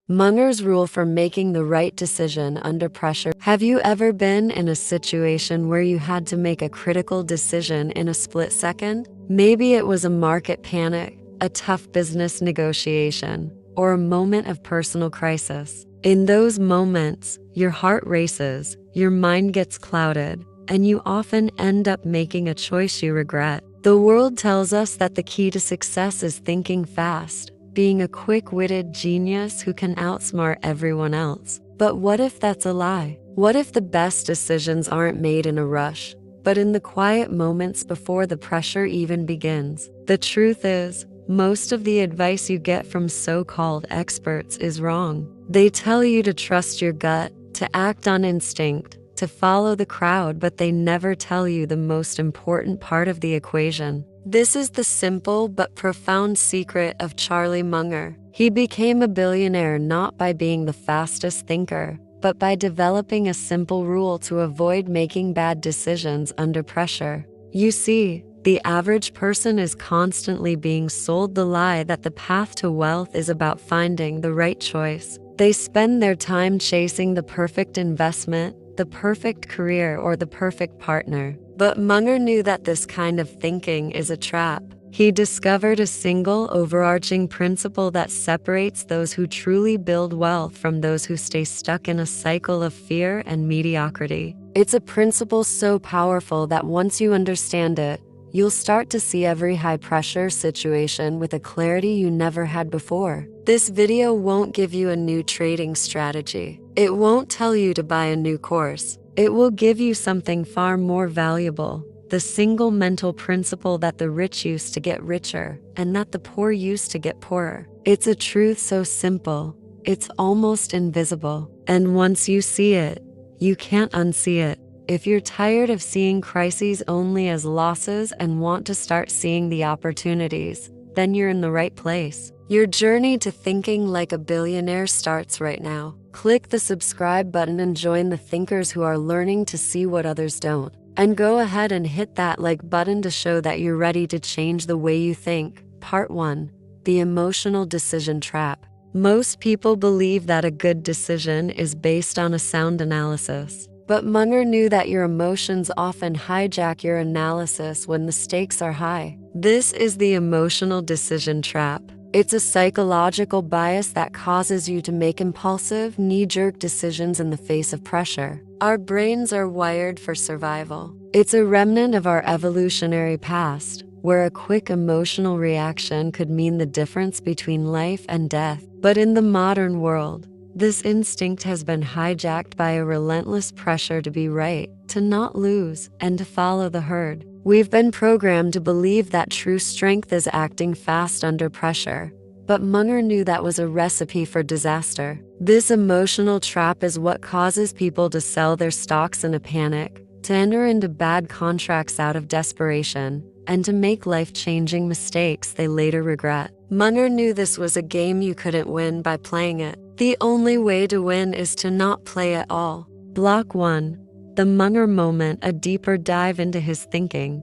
Munger's rule for making the right decision under pressure. Have you ever been in a situation where you had to make a critical decision in a split second? Maybe it was a market panic, a tough business negotiation, or a moment of personal crisis. In those moments, your heart races, your mind gets clouded, and you often end up making a choice you regret. The world tells us that the key to success is thinking fast, being a quick-witted genius who can outsmart everyone else. But what if that's a lie? What if the best decisions aren't made in a rush, but in the quiet moments before the pressure even begins? The truth is, most of the advice you get from so-called experts is wrong. They tell you to trust your gut, to act on instinct, to follow the crowd, but they never tell you the most important part of the equation. This is the simple but profound secret of Charlie Munger. He became a billionaire not by being the fastest thinker, but by developing a simple rule to avoid making bad decisions under pressure. You see, the average person is constantly being sold the lie that the path to wealth is about finding the right choice. They spend their time chasing the perfect investment, the perfect career, or the perfect partner. But Munger knew that this kind of thinking is a trap. He discovered a single overarching principle that separates those who truly build wealth from those who stay stuck in a cycle of fear and mediocrity. It's a principle so powerful that once you understand it, you'll start to see every high-pressure situation with a clarity you never had before. This video won't give you a new trading strategy. It won't tell you to buy a new course. It will give you something far more valuable, the single mental principle that the rich used to get richer and that the poor used to get poorer. It's a truth so simple, it's almost invisible. And once you see it, you can't unsee it. If you're tired of seeing crises only as losses and want to start seeing the opportunities, then you're in the right place. Your journey to thinking like a billionaire starts right now. Click the subscribe button and join the thinkers who are learning to see what others don't. And go ahead and hit that like button to show that you're ready to change the way you think. Part 1. The emotional decision trap. Most people believe that a good decision is based on a sound analysis. But Munger knew that your emotions often hijack your analysis when the stakes are high. This is the emotional decision trap. It's a psychological bias that causes you to make impulsive, knee-jerk decisions in the face of pressure. Our brains are wired for survival. It's a remnant of our evolutionary past, where a quick emotional reaction could mean the difference between life and death. But in the modern world, this instinct has been hijacked by a relentless pressure to be right, to not lose, and to follow the herd. We've been programmed to believe that true strength is acting fast under pressure, but Munger knew that was a recipe for disaster. This emotional trap is what causes people to sell their stocks in a panic, to enter into bad contracts out of desperation, and to make life-changing mistakes they later regret. Munger knew this was a game you couldn't win by playing it. The only way to win is to not play at all. Block 1. The Munger moment, a deeper dive into his thinking.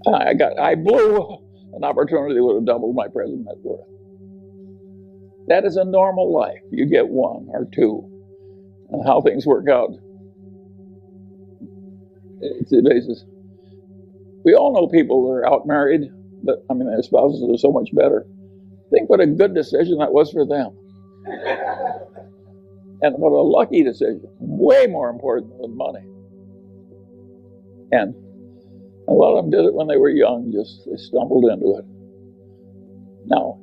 I blew an opportunity that would have doubled my present net worth. That is a normal life. You get one or two. And how things work out, it's the basis. We all know people that are out married, but their spouses are so much better. Think what a good decision that was for them. And what a lucky decision, way more important than money. And a lot of them did it when they were young, they stumbled into it. Now,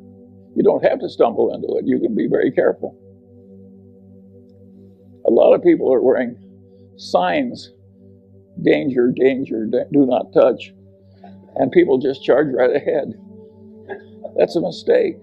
you don't have to stumble into it. You can be very careful. A lot of people are wearing signs, danger, danger, do not touch, and people just charge right ahead. That's a mistake.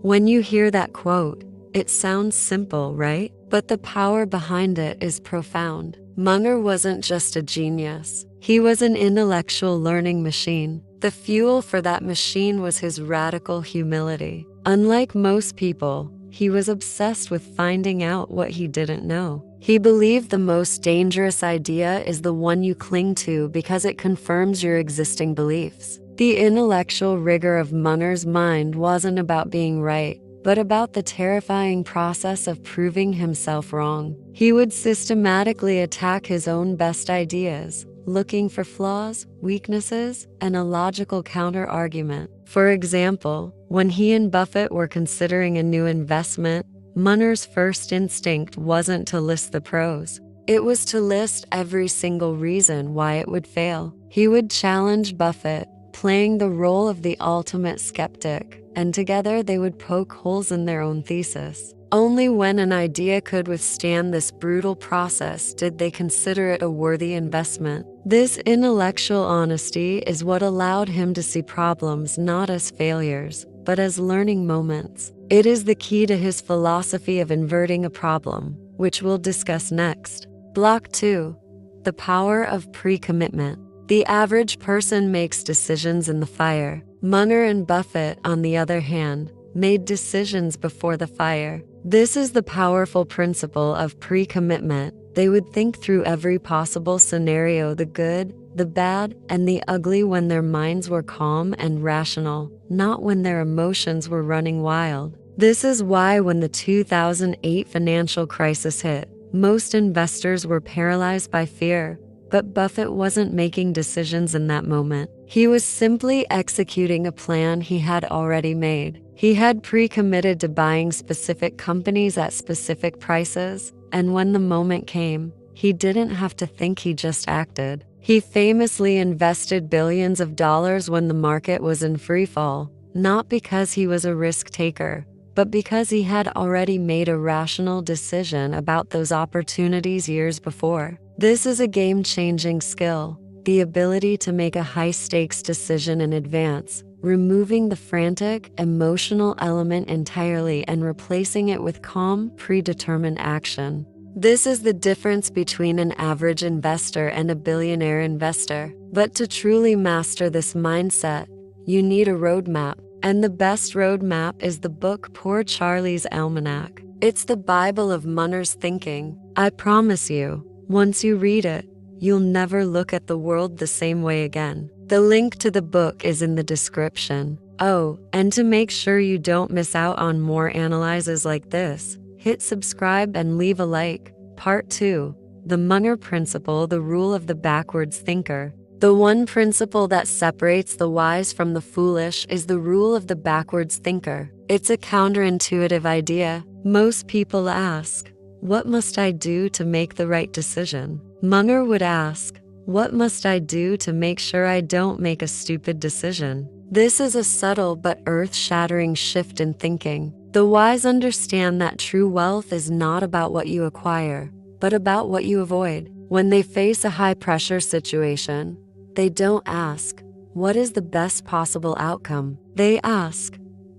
When you hear that quote, it sounds simple, right? But the power behind it is profound. Munger wasn't just a genius. He was an intellectual learning machine. The fuel for that machine was his radical humility. Unlike most people, he was obsessed with finding out what he didn't know. He believed the most dangerous idea is the one you cling to because it confirms your existing beliefs. The intellectual rigor of Munger's mind wasn't about being right, but about the terrifying process of proving himself wrong. He would systematically attack his own best ideas, looking for flaws, weaknesses, and a logical counter-argument. For example, when he and Buffett were considering a new investment, Munger's first instinct wasn't to list the pros. It was to list every single reason why it would fail. He would challenge Buffett, playing the role of the ultimate skeptic, and together they would poke holes in their own thesis. Only when an idea could withstand this brutal process did they consider it a worthy investment. This intellectual honesty is what allowed him to see problems not as failures, but as learning moments. It is the key to his philosophy of inverting a problem, which we'll discuss next. Block 2. The power of pre-commitment. The average person makes decisions in the fire. Munger and Buffett, on the other hand, made decisions before the fire. This is the powerful principle of pre-commitment. They would think through every possible scenario, the good, the bad, and the ugly, when their minds were calm and rational, not when their emotions were running wild. This is why when the 2008 financial crisis hit, most investors were paralyzed by fear. But Buffett wasn't making decisions in that moment. He was simply executing a plan he had already made. He had pre-committed to buying specific companies at specific prices, and when the moment came, he didn't have to think, he just acted. He famously invested billions of dollars when the market was in free fall, not because he was a risk taker, but because he had already made a rational decision about those opportunities years before. This is a game-changing skill, the ability to make a high-stakes decision in advance, removing the frantic, emotional element entirely and replacing it with calm, predetermined action. This is the difference between an average investor and a billionaire investor. But to truly master this mindset, you need a roadmap. And the best roadmap is the book Poor Charlie's Almanac. It's the Bible of Munger's thinking. I promise you, once you read it, you'll never look at the world the same way again. The link to the book is in the description. Oh, and to make sure you don't miss out on more analyses like this, hit subscribe and leave a like. Part 2. The Munger Principle, the rule of the backwards thinker. The one principle that separates the wise from the foolish is the rule of the backwards thinker. It's a counterintuitive idea. Most people ask, what must I do to make the right decision? Munger would ask, what must I do to make sure I don't make a stupid decision? This is a subtle but earth-shattering shift in thinking. The wise understand that true wealth is not about what you acquire, but about what you avoid. When they face a high-pressure situation, they don't ask, what is the best possible outcome? They ask,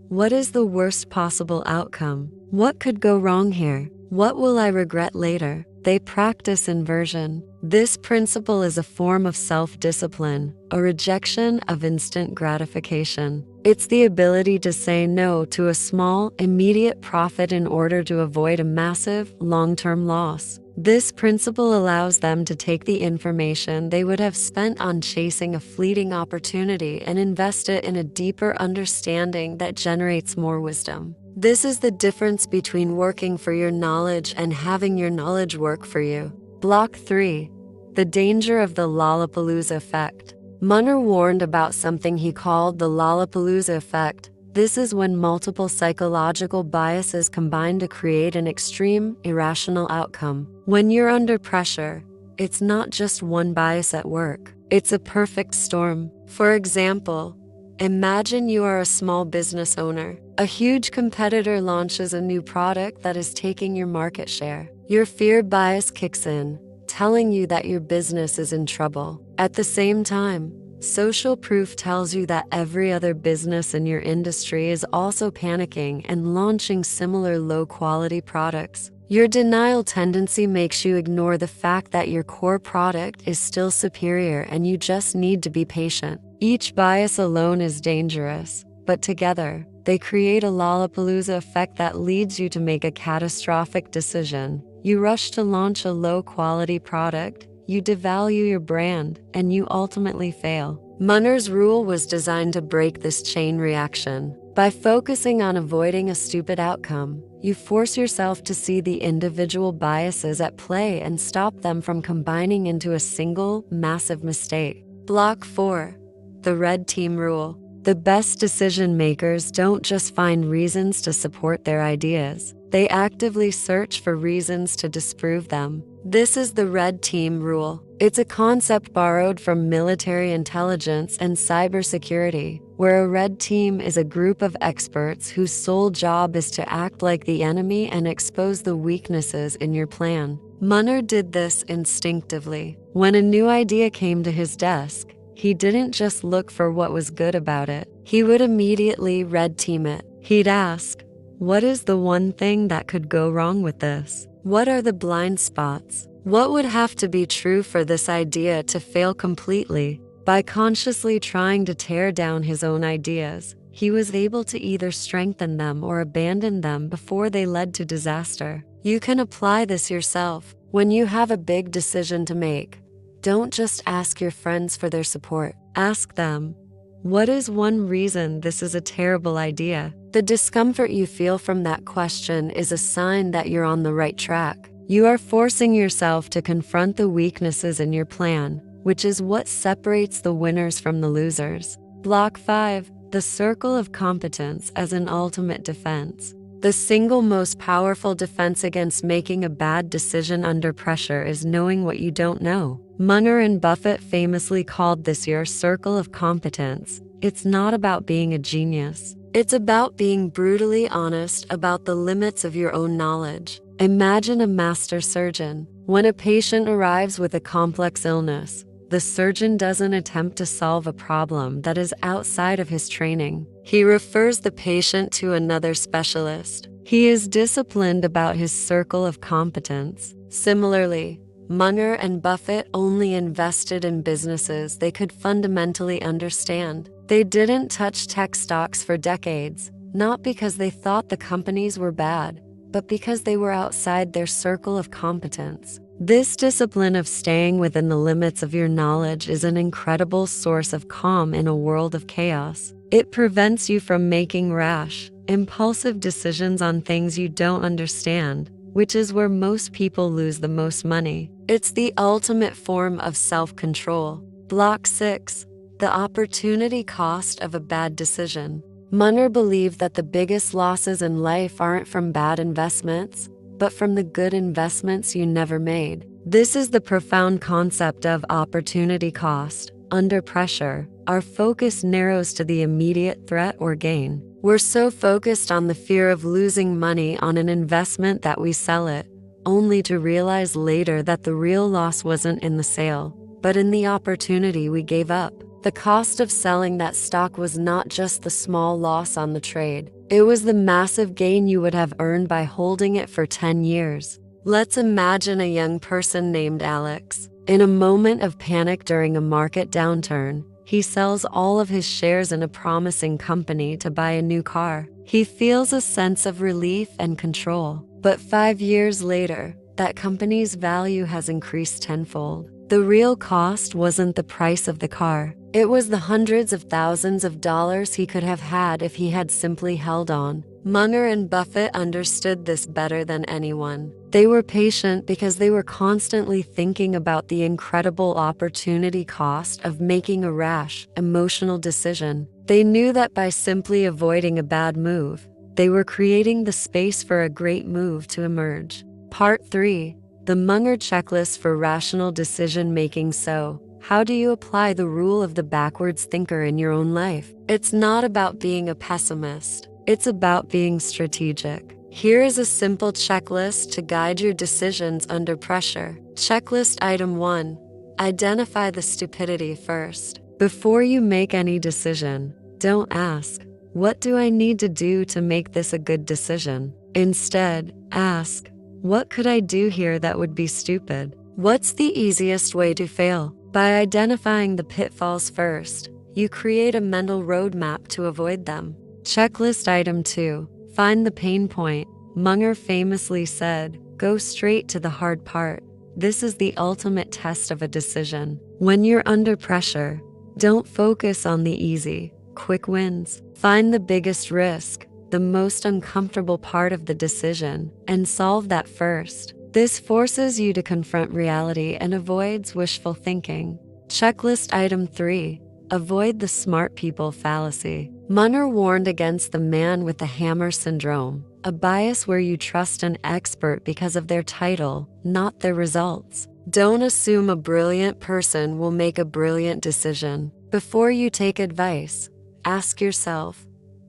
what is the worst possible outcome? What could go wrong here? What will I regret later? They practice inversion. This principle is a form of self-discipline, a rejection of instant gratification. It's the ability to say no to a small, immediate profit in order to avoid a massive, long-term loss. This principle allows them to take the information they would have spent on chasing a fleeting opportunity and invest it in a deeper understanding that generates more wisdom. This is the difference between working for your knowledge and having your knowledge work for you. Block 3. The danger of the lollapalooza effect. Munger warned about something he called the lollapalooza effect. This is when multiple psychological biases combine to create an extreme, irrational outcome. When you're under pressure, it's not just one bias at work. It's a perfect storm. For example, imagine you are a small business owner. A huge competitor launches a new product that is taking your market share. Your fear bias kicks in, telling you that your business is in trouble. At the same time, social proof tells you that every other business in your industry is also panicking and launching similar low-quality products. Your denial tendency makes you ignore the fact that your core product is still superior and you just need to be patient. Each bias alone is dangerous, but together, they create a lollapalooza effect that leads you to make a catastrophic decision. You rush to launch a low-quality product, you devalue your brand, and you ultimately fail. Munger's rule was designed to break this chain reaction. By focusing on avoiding a stupid outcome, you force yourself to see the individual biases at play and stop them from combining into a single, massive mistake. Block 4. The red team rule. The best decision makers don't just find reasons to support their ideas. They actively search for reasons to disprove them. This is the red team rule. It's a concept borrowed from military intelligence and cybersecurity, where a red team is a group of experts whose sole job is to act like the enemy and expose the weaknesses in your plan. Munger did this instinctively. When a new idea came to his desk, he didn't just look for what was good about it. He would immediately red team it. He'd ask, what is the one thing that could go wrong with this? What are the blind spots? What would have to be true for this idea to fail completely? By consciously trying to tear down his own ideas, he was able to either strengthen them or abandon them before they led to disaster. You can apply this yourself. When you have a big decision to make, don't just ask your friends for their support. Ask them, what is one reason this is a terrible idea? The discomfort you feel from that question is a sign that you're on the right track. You are forcing yourself to confront the weaknesses in your plan, which is what separates the winners from the losers. Block 5. The circle of competence as an ultimate defense. The single most powerful defense against making a bad decision under pressure is knowing what you don't know. Munger and Buffett famously called this your circle of competence. It's not about being a genius. It's about being brutally honest about the limits of your own knowledge. Imagine a master surgeon. When a patient arrives with a complex illness, the surgeon doesn't attempt to solve a problem that is outside of his training. He refers the patient to another specialist. He is disciplined about his circle of competence. Similarly, Munger and Buffett only invested in businesses they could fundamentally understand. They didn't touch tech stocks for decades, not because they thought the companies were bad, but because they were outside their circle of competence. This discipline of staying within the limits of your knowledge is an incredible source of calm in a world of chaos. It prevents you from making rash, impulsive decisions on things you don't understand, which is where most people lose the most money. It's the ultimate form of self-control. Block 6. The opportunity cost of a bad decision. Munger believed that the biggest losses in life aren't from bad investments, but from the good investments you never made. This is the profound concept of opportunity cost. Under pressure, our focus narrows to the immediate threat or gain. We're so focused on the fear of losing money on an investment that we sell it, only to realize later that the real loss wasn't in the sale, but in the opportunity we gave up. The cost of selling that stock was not just the small loss on the trade. It was the massive gain you would have earned by holding it for 10 years. Let's imagine a young person named Alex. In a moment of panic during a market downturn, he sells all of his shares in a promising company to buy a new car. He feels a sense of relief and control. But 5 years later, that company's value has increased tenfold. The real cost wasn't the price of the car. It was the hundreds of thousands of dollars he could have had if he had simply held on. Munger and Buffett understood this better than anyone. They were patient because they were constantly thinking about the incredible opportunity cost of making a rash, emotional decision. They knew that by simply avoiding a bad move, they were creating the space for a great move to emerge. Part 3. The Munger Checklist for Rational Decision Making. So, how do you apply the rule of the backwards thinker in your own life? It's not about being a pessimist. It's about being strategic. Here is a simple checklist to guide your decisions under pressure. Checklist item 1. Identify the stupidity first. Before you make any decision, don't ask, what do I need to do to make this a good decision? Instead, ask, what could I do here that would be stupid? What's the easiest way to fail? By identifying the pitfalls first, you create a mental roadmap to avoid them. Checklist item 2. Find the pain point. Munger famously said, go straight to the hard part. This is the ultimate test of a decision. When you're under pressure, don't focus on the easy. quick wins. Find the biggest risk, the most uncomfortable part of the decision, and solve that first. This forces you to confront reality and avoids wishful thinking. Checklist item 3. Avoid the smart people fallacy. Munger warned against the man with the hammer syndrome, a bias where you trust an expert because of their title, not their results. Don't assume a brilliant person will make a brilliant decision. Before you take advice, ask yourself,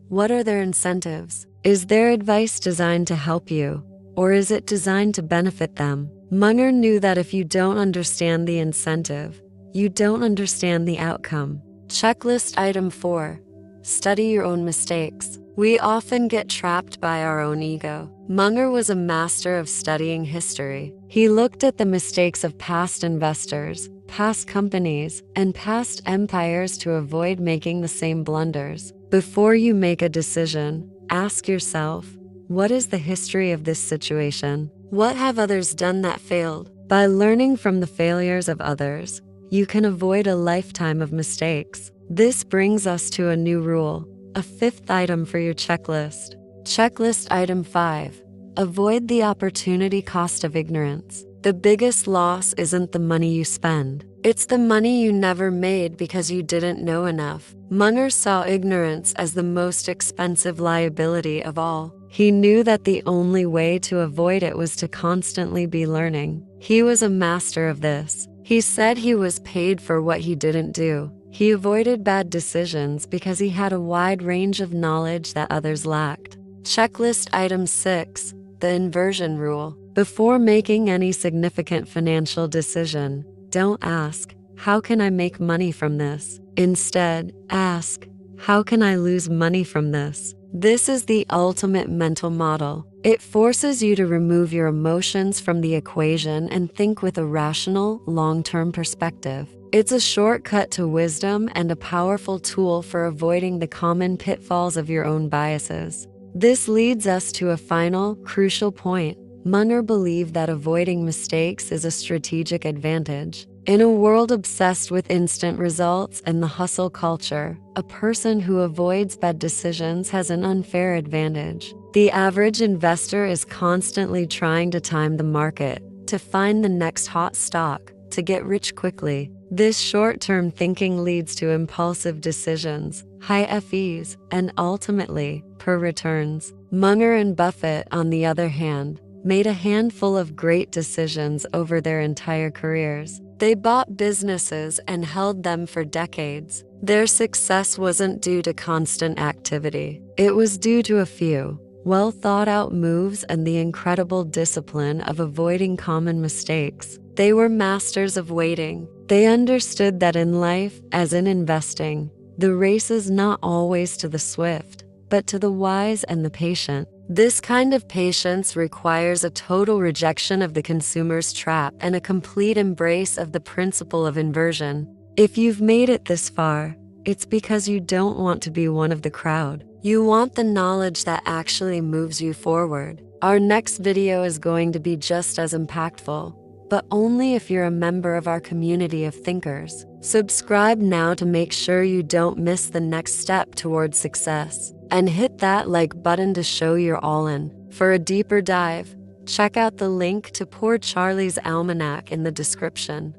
what are their incentives? Is their advice designed to help you, or is it designed to benefit them? Munger knew that if you don't understand the incentive, you don't understand the outcome. Checklist item 4. Study your own mistakes. We often get trapped by our own ego. Munger was a master of studying history. He looked at the mistakes of past investors, past companies, and past empires to avoid making the same blunders. Before you make a decision, ask yourself, what is the history of this situation? What have others done that failed? By learning from the failures of others, you can avoid a lifetime of mistakes. This brings us to a new rule, a 5th item for your checklist. Checklist item 5. Avoid the opportunity cost of ignorance. The biggest loss isn't the money you spend. It's the money you never made because you didn't know enough. Munger saw ignorance as the most expensive liability of all. He knew that the only way to avoid it was to constantly be learning. He was a master of this. He said he was paid for what he didn't do. He avoided bad decisions because he had a wide range of knowledge that others lacked. Checklist item 6. The inversion rule. Before making any significant financial decision, don't ask, how can I make money from this? Instead, ask, how can I lose money from this? This is the ultimate mental model. It forces you to remove your emotions from the equation and think with a rational, long-term perspective. It's a shortcut to wisdom and a powerful tool for avoiding the common pitfalls of your own biases. This leads us to a final, crucial point. Munger believed that avoiding mistakes is a strategic advantage. In a world obsessed with instant results and the hustle culture, a person who avoids bad decisions has an unfair advantage. The average investor is constantly trying to time the market, to find the next hot stock, to get rich quickly. This short-term thinking leads to impulsive decisions, high FEs, and ultimately, poor returns. Munger and Buffett, on the other hand, made a handful of great decisions over their entire careers. They bought businesses and held them for decades. Their success wasn't due to constant activity. It was due to a few well-thought-out moves and the incredible discipline of avoiding common mistakes. They were masters of waiting. They understood that in life, as in investing, the race is not always to the swift, but to the wise and the patient. This kind of patience requires a total rejection of the consumer's trap and a complete embrace of the principle of inversion. If you've made it this far, it's because you don't want to be one of the crowd. You want the knowledge that actually moves you forward. Our next video is going to be just as impactful, but only if you're a member of our community of thinkers. Subscribe now to make sure you don't miss the next step towards success. And hit that like button to show you're all in. For a deeper dive, check out the link to Poor Charlie's Almanac in the description.